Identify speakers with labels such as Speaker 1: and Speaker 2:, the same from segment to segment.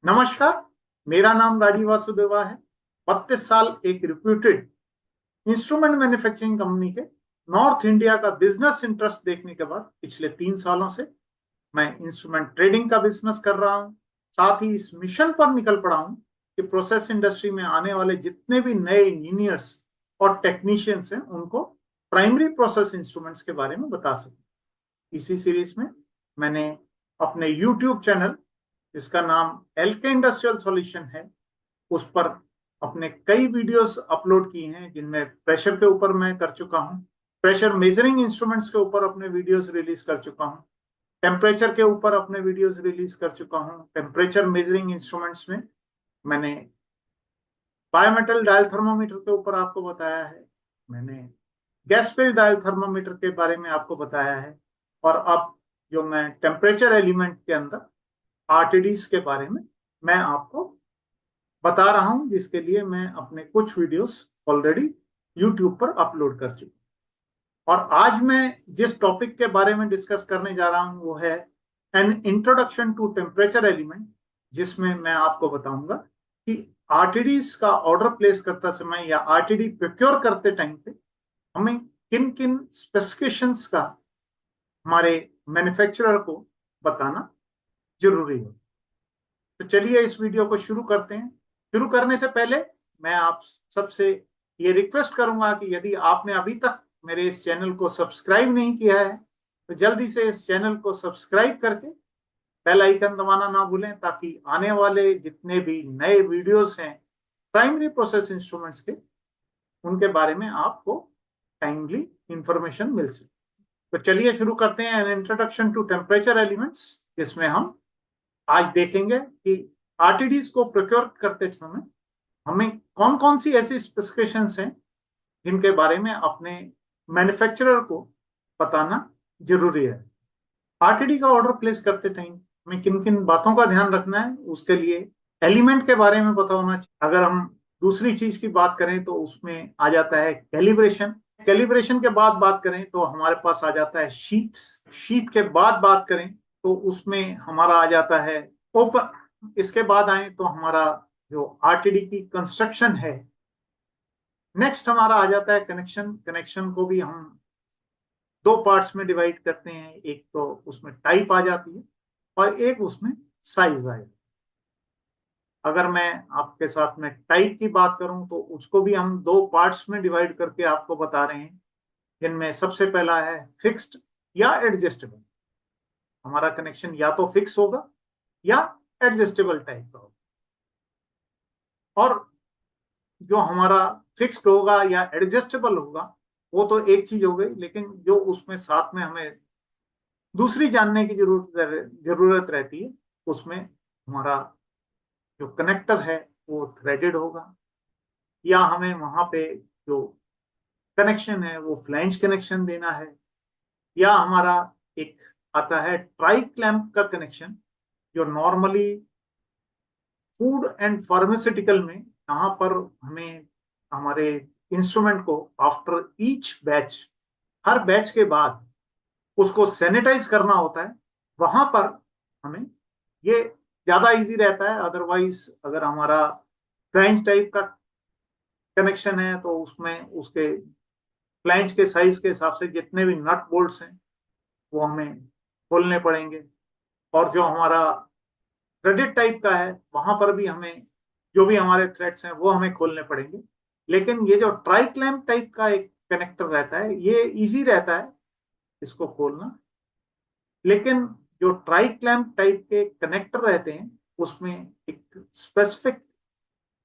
Speaker 1: नमस्कार। मेरा नाम राजीव वासुदेवा है। 32 साल एक रिप्यूटेड इंस्ट्रूमेंट मैन्युफैक्चरिंग कंपनी के नॉर्थ इंडिया का बिजनेस इंटरेस्ट देखने के बाद पिछले 3 सालों से मैं इंस्ट्रूमेंट ट्रेडिंग का बिजनेस कर रहा हूं। साथ ही इस मिशन पर निकल पड़ा हूं कि प्रोसेस इंडस्ट्री में आने वाले जितने भी नए इंजीनियर्स और टेक्नीशियंस हैं उनको प्राइमरी प्रोसेस इंस्ट्रूमेंट्स के बारे में बता सकूं। इसी सीरीज में मैंने अपने यूट्यूब चैनल, जिसका नाम एलके इंडस्ट्रियल सॉल्यूशन है, उस पर अपने कई वीडियोस अपलोड किए हैं, जिनमें प्रेशर के ऊपर मैं कर चुका हूं, प्रेशर मेजरिंग इंस्ट्रूमेंट्स के ऊपर अपने वीडियोस रिलीज कर चुका हूं, टेम्परेचर के ऊपर अपने वीडियोस रिलीज कर चुका हूं। टेम्परेचर मेजरिंग इंस्ट्रूमेंट्स में मैंने बायोमेटल डायल थर्मोमीटर के ऊपर आपको बताया है, मैंने गैस फील्ड डायल थर्मोमीटर के बारे में आपको बताया है, और अब जो मैं टेम्परेचर एलिमेंट के अंदर आरटीडीज के बारे में मैं आपको बता रहा हूं, जिसके लिए मैं अपने कुछ वीडियोस ऑलरेडी यूट्यूब पर अपलोड कर चुका हूं। और आज मैं जिस टॉपिक के बारे में डिस्कस करने जा रहा हूं वो है an introduction to temperature element, जिसमें मैं आपको बताऊंगा कि आरटीडीज का ऑर्डर प्लेस करते समय या आरटीडी प्रोक्योर करते टाइम पे हमें किन किन स्पेसिफिकेशंस का हमारे मैन्युफैक्चरर को बताना जरूरी है। तो चलिए इस वीडियो को शुरू करते हैं। शुरू करने से पहले मैं आप सबसे ये रिक्वेस्ट करूंगा कि यदि आपने अभी तक मेरे इस चैनल को सब्सक्राइब नहीं किया है तो जल्दी से इस चैनल को सब्सक्राइब करके बेल आइकन दबाना ना भूलें, ताकि आने वाले जितने भी नए वीडियोस हैं प्राइमरी प्रोसेस इंस्ट्रूमेंट्स के, उनके बारे में आपको टाइमली इंफॉर्मेशन मिल सके। तो चलिए शुरू करते हैं an introduction to temperature elements, जिसमें हम आज देखेंगे कि आरटीडीज को प्रोक्योर करते समय हमें कौन कौन सी ऐसी स्पेसिफिकेशंस हैं जिनके बारे में अपने मैन्युफैक्चरर को बताना जरूरी है। आरटीडी का ऑर्डर प्लेस करते टाइम हमें किन किन बातों का ध्यान रखना है, उसके लिए एलिमेंट के बारे में पता होना चाहिए। अगर हम दूसरी चीज की बात करें तो उसमें आ जाता है कैलिब्रेशन। कैलिब्रेशन के बाद बात करें तो हमारे पास आ जाता है शीथ। शीथ के बाद बात करें तो उसमें हमारा आ जाता है ओपन। इसके बाद आए तो हमारा जो आरटीडी की कंस्ट्रक्शन है। नेक्स्ट हमारा आ जाता है कनेक्शन। कनेक्शन को भी हम दो पार्ट्स में डिवाइड करते हैं, एक तो उसमें टाइप आ जाती है और एक उसमें साइज आ जाती है। अगर मैं आपके साथ में टाइप की बात करूं तो उसको भी हम दो पार्ट्स में डिवाइड करके आपको बता रहे हैं, जिनमें सबसे पहला है फिक्स्ड या एडजस्टेबल। हमारा कनेक्शन या तो फिक्स होगा या एडजस्टेबल टाइप का होगा। और जो हमारा फिक्स्ड होगा या एडजस्टेबल होगा वो तो एक चीज हो गई, लेकिन जो उसमें साथ में हमें दूसरी जानने की जरूरत रहती है, उसमें हमारा जो कनेक्टर है वो थ्रेडेड होगा, या हमें वहां पे जो कनेक्शन है वो फ्लैंज कनेक्शन देना है, या हमारा एक आता है ट्राई क्लैंप का कनेक्शन, जो नॉर्मली फूड एंड फार्मास्यूटिकल में यहाँ पर हमें हमारे इंस्ट्रूमेंट को आफ्टर ईच बैच, हर बैच के बाद उसको सैनिटाइज करना होता है। वहां पर हमें ये ज्यादा इजी रहता है। अदरवाइज अगर हमारा फ्लैंज टाइप का कनेक्शन है तो उसमें उसके फ्लैंज के साइज के हिसाब से जितने भी नट बोल्ट्स हैं वो हमें खोलने पड़ेंगे। और जो हमारा थ्रेडेड टाइप का है वहां पर भी हमें जो भी हमारे थ्रेड्स हैं वो हमें खोलने पड़ेंगे। लेकिन ये जो ट्राई क्लैंप टाइप का एक कनेक्टर रहता है ये इजी रहता है इसको खोलना। लेकिन जो ट्राई क्लैंप टाइप के कनेक्टर रहते हैं उसमें एक स्पेसिफिक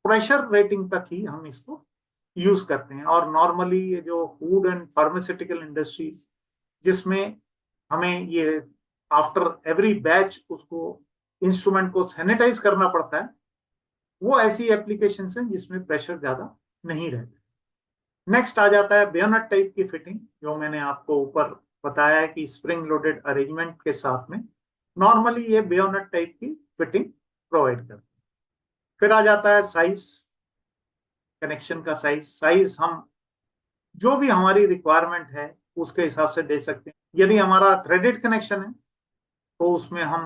Speaker 1: प्रेशर रेटिंग तक ही हम इसको यूज करते हैं। और नॉर्मली ये जो फूड एंड फार्मास्यूटिकल इंडस्ट्रीज, जिसमें हमें ये आफ्टर एवरी बैच उसको इंस्ट्रूमेंट को सैनिटाइज करना पड़ता है, वो ऐसी एप्लीकेशन हैं जिसमें प्रेशर ज्यादा नहीं रहता। नेक्स्ट आ जाता है बेयोनेट टाइप की फिटिंग, जो मैंने आपको ऊपर बताया है कि स्प्रिंग लोडेड अरेंजमेंट के साथ में नॉर्मली ये बेयोनेट टाइप की फिटिंग प्रोवाइड करती है। फिर आ जाता है साइज। कनेक्शन का साइज, साइज हम जो भी हमारी रिक्वायरमेंट है उसके हिसाब से दे सकते हैं। यदि हमारा थ्रेडेड कनेक्शन है तो उसमें हम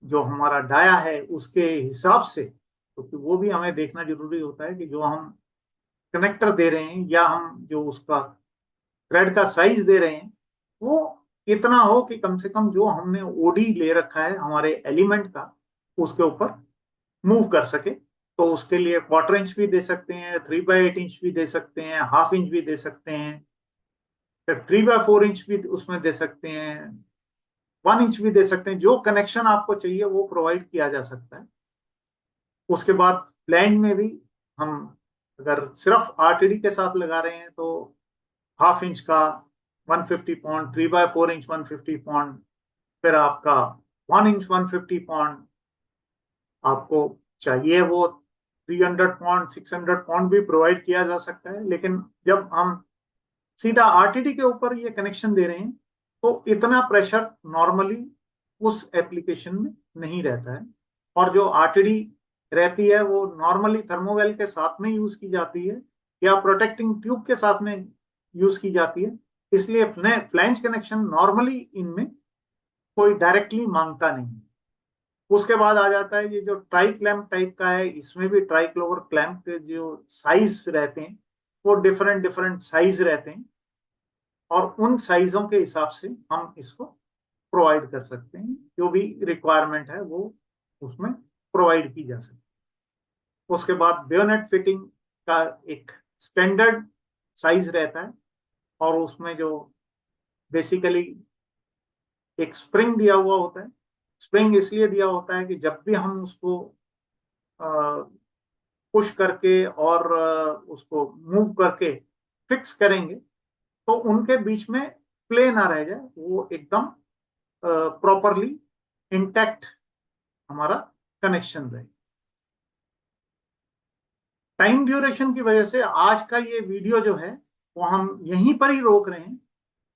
Speaker 1: जो हमारा डाया है उसके हिसाब से, तो वो भी हमें देखना जरूरी होता है कि जो हम कनेक्टर दे रहे हैं या हम जो उसका थ्रेड का साइज दे रहे हैं वो इतना हो कि कम से कम जो हमने ओडी ले रखा है हमारे एलिमेंट का उसके ऊपर मूव कर सके। तो उसके लिए 1/4 इंच भी दे सकते हैं, 3/8 इंच भी दे सकते हैं, 1/2 इंच भी दे सकते हैं, फिर 3/4 इंच भी उसमें दे सकते हैं, 1 इंच भी दे सकते हैं। जो कनेक्शन आपको चाहिए वो प्रोवाइड किया जा सकता है। उसके बाद प्लान में भी हम अगर सिर्फ आरटीडी के साथ लगा रहे हैं तो 1/2 इंच का 150 पॉइंट, 3/4 इंच 150 पॉइंट, फिर आपका 1 इंच 150 पॉइंट, आपको चाहिए वो 300 पॉइंट 600 पॉइंट भी प्रोवाइड किया जा सकता है। लेकिन जब हम सीधा आरटीडी के ऊपर ये कनेक्शन दे रहे हैं तो इतना प्रेशर नॉर्मली उस एप्लीकेशन में नहीं रहता है। और जो आरटीडी रहती है वो नॉर्मली थर्मोवेल के साथ में यूज की जाती है या प्रोटेक्टिंग ट्यूब के साथ में यूज की जाती है। इसलिए फ्लैंज कनेक्शन नॉर्मली इनमें कोई डायरेक्टली मांगता नहीं। उसके बाद आ जाता है ये जो ट्राई क्लैम्प टाइप का है, इसमें भी ट्राई क्लोवर क्लैम्प के जो साइज रहते हैं वो डिफरेंट डिफरेंट साइज रहते हैं और उन साइजों के हिसाब से हम इसको प्रोवाइड कर सकते हैं। जो भी रिक्वायरमेंट है वो उसमें प्रोवाइड की जा सकती है। उसके बाद बेयोनेट फिटिंग का एक स्टैंडर्ड साइज रहता है और उसमें जो बेसिकली एक स्प्रिंग दिया हुआ होता है। स्प्रिंग इसलिए दिया होता है कि जब भी हम उसको पुश करके और उसको मूव करके फिक्स करेंगे तो उनके बीच में प्ले ना रह जाए, वो एकदम प्रॉपरली इंटैक्ट हमारा कनेक्शन रहे। टाइम ड्यूरेशन की वजह से आज का ये वीडियो जो है वो हम यहीं पर ही रोक रहे हैं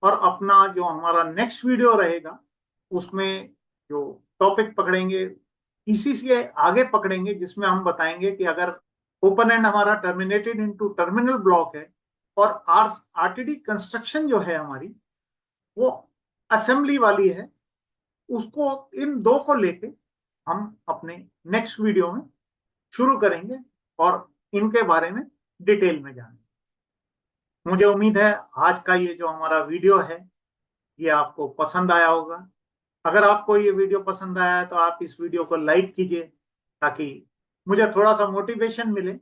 Speaker 1: और अपना जो हमारा नेक्स्ट वीडियो रहेगा उसमें जो टॉपिक पकड़ेंगे इसी से आगे पकड़ेंगे, जिसमें हम बताएंगे कि अगर ओपन एंड हमारा टर्मिनेटेड इनटू टर्मिनल ब्लॉक है और आरटीडी कंस्ट्रक्शन जो है हमारी वो असेंबली वाली है, उसको इन दो को लेके हम अपने नेक्स्ट वीडियो में शुरू करेंगे और इनके बारे में डिटेल में जानेंगे। मुझे उम्मीद है आज का ये जो हमारा वीडियो है ये आपको पसंद आया होगा। अगर आपको ये वीडियो पसंद आया है तो आप इस वीडियो को लाइक कीजिए ताकि मुझे थोड़ा सा मोटिवेशन मिले।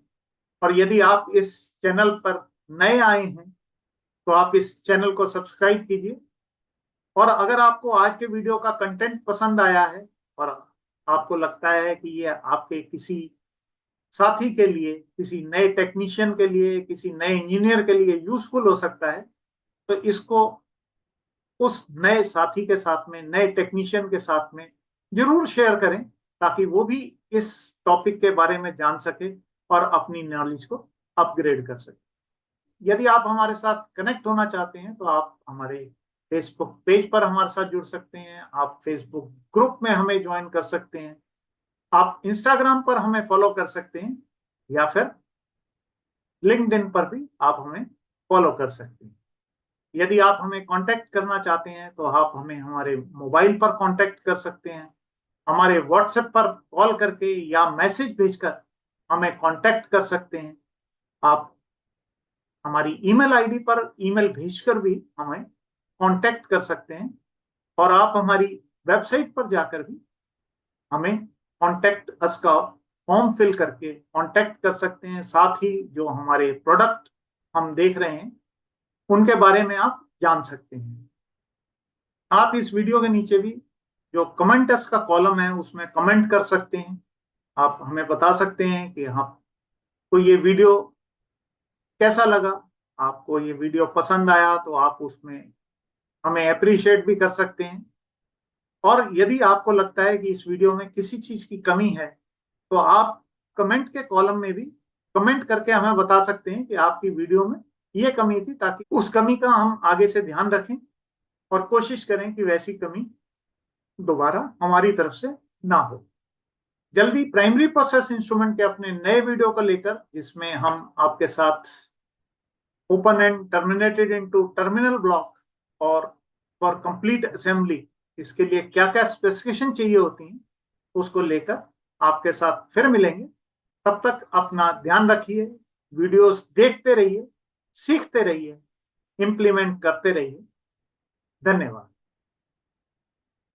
Speaker 1: और यदि आप इस चैनल पर नए आए हैं तो आप इस चैनल को सब्सक्राइब कीजिए। और अगर आपको आज के वीडियो का कंटेंट पसंद आया है और आपको लगता है कि ये आपके किसी साथी के लिए, किसी नए टेक्नीशियन के लिए, किसी नए इंजीनियर के लिए यूजफुल हो सकता है, तो इसको उस नए साथी के साथ में, नए टेक्नीशियन के साथ में जरूर शेयर करें ताकि वो भी इस टॉपिक के बारे में जान सके और अपनी नॉलेज को अपग्रेड कर सके। यदि आप हमारे साथ कनेक्ट होना चाहते हैं तो आप हमारे फेसबुक पेज पर हमारे साथ जुड़ सकते हैं, आप फेसबुक ग्रुप में हमें ज्वाइन कर सकते हैं, आप इंस्टाग्राम पर हमें फॉलो कर सकते हैं या फिर लिंक्डइन पर भी आप हमें फॉलो कर सकते हैं। यदि आप हमें कांटेक्ट करना चाहते हैं तो आप हमें हमारे मोबाइल पर कांटेक्ट कर सकते हैं, हमारे व्हाट्सएप पर कॉल करके या मैसेज भेजकर हमें कांटेक्ट कर सकते हैं। आप हमारी ईमेल आईडी पर ईमेल भेजकर भी हमें कांटेक्ट कर सकते हैं और आप हमारी वेबसाइट पर जाकर भी हमें कांटेक्ट अस का फॉर्म फिल करके कांटेक्ट कर सकते हैं। साथ ही जो हमारे प्रोडक्ट हम देख रहे हैं उनके बारे में आप जान सकते हैं। आप इस वीडियो के नीचे भी जो कमेंट अस का कॉलम है उसमें कमेंट कर सकते हैं। आप हमें बता सकते हैं कि आपको ये वीडियो कैसा लगा, आपको ये वीडियो पसंद आया तो आप उसमें हमें अप्रिशिएट भी कर सकते हैं। और यदि आपको लगता है कि इस वीडियो में किसी चीज की कमी है तो आप कमेंट के कॉलम में भी कमेंट करके हमें बता सकते हैं कि आपकी वीडियो में ये कमी थी, ताकि उस कमी का हम आगे से ध्यान रखें और कोशिश करें कि वैसी कमी दोबारा हमारी तरफ से ना हो। जल्दी प्राइमरी प्रोसेस इंस्ट्रूमेंट के अपने नए वीडियो को लेकर, जिसमें हम आपके साथ open and terminated into terminal block और फॉर कंप्लीट असेंबली इसके लिए क्या क्या स्पेसिफिकेशन चाहिए होती हैं उसको लेकर आपके साथ फिर मिलेंगे। तब तक अपना ध्यान रखिए, वीडियोस देखते रहिए, सीखते रहिए, इंप्लीमेंट करते रहिए। धन्यवाद।